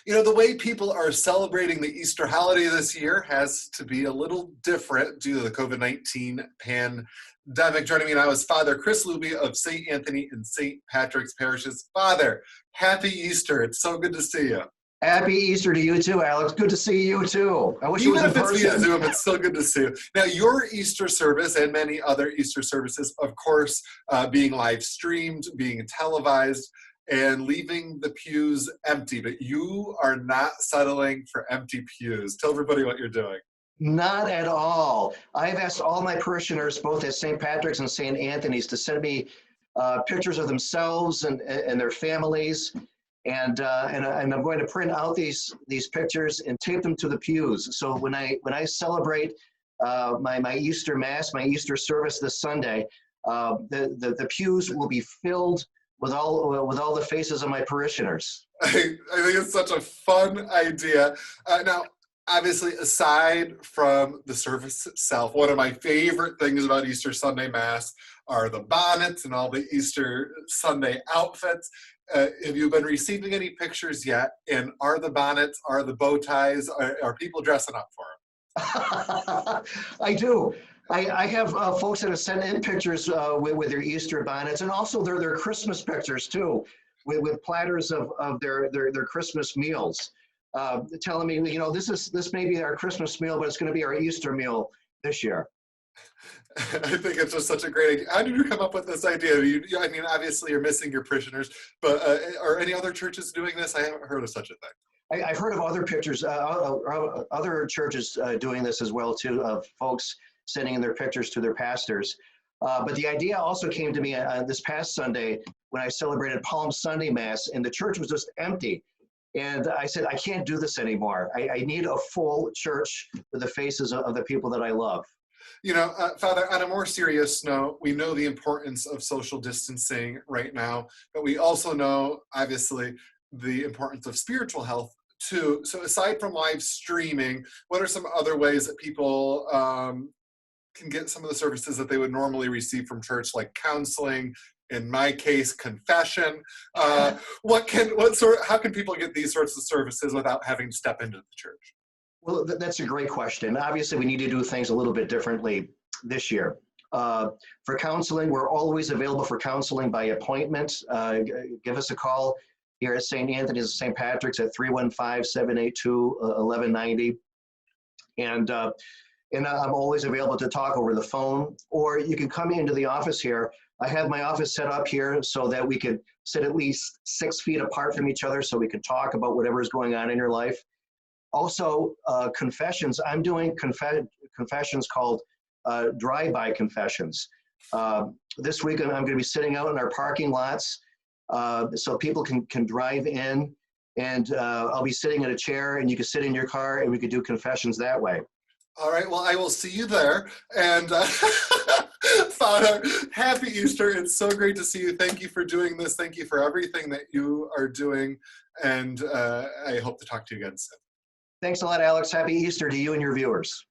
You know, the way people are celebrating the Easter holiday this year has to be a little different due to the COVID-19 pandemic. Joining me now is Father Chris Luby of St. Anthony and St. Patrick's parishes. Father, happy Easter. It's so good to see you. Happy Easter to you too, Alex. Good to see you too. I wish it was Even in if it's via person. Zoom, it's still good to see you. Now, your Easter service and many other Easter services, of course, being live streamed, being televised, and leaving the pews empty, but you are not settling for empty pews. Tell everybody what you're doing. Not at all. I've asked all my parishioners, both at St. Patrick's and St. Anthony's, to send me pictures of themselves and their families, and I'm going to print out these pictures and tape them to the pews. So when I celebrate my Easter Mass, my Easter service this Sunday, the pews will be filled with all the faces of my parishioners. I think it's such a fun idea. Now, obviously, aside from the service itself, one of my favorite things about Easter Sunday Mass are the bonnets and all the Easter Sunday outfits. Have you been receiving any pictures yet? And are the bonnets, are the bow ties, are people dressing up for them? I do. I have folks that have sent in pictures with their Easter bonnets, and also their Christmas pictures too, with platters of their Christmas meals, telling me, you know, this may be our Christmas meal, but it's going to be our Easter meal this year. I think it's just such a great idea. How did you come up with this idea? I mean, obviously you're missing your parishioners, but are any other churches doing this? I haven't heard of such a thing. I've heard of other pictures, other churches doing this as well too, of folks sending in their pictures to their pastors. But the idea also came to me this past Sunday when I celebrated Palm Sunday Mass, and the church was just empty. And I said, I can't do this anymore. I need a full church with the faces of the people that I love. You know, Father, on a more serious note, we know the importance of social distancing right now, but we also know, obviously, the importance of spiritual health too. So aside from live streaming, what are some other ways that people can get some of the services that they would normally receive from church, like counseling, in my case, confession? How can people get these sorts of services without having to step into the church? Well, that's a great question. Obviously, we need to do things a little bit differently this year. For counseling, we're always available for counseling by appointment. Give us a call here at St. Anthony's and St. Patrick's at 315-782-1190. And I'm always available to talk over the phone, or you can come into the office here. I have my office set up here so that we could sit at least 6 feet apart from each other so we can talk about whatever is going on in your life. Also, confessions. I'm doing confessions called drive-by confessions. This week, I'm going to be sitting out in our parking lots so people can drive in, and I'll be sitting in a chair, and you can sit in your car, and we could do confessions that way. All right, well, I will see you there. And Father, happy Easter. It's so great to see you. Thank you for doing this. Thank you for everything that you are doing. And I hope to talk to you again soon. Thanks a lot, Alex. Happy Easter to you and your viewers.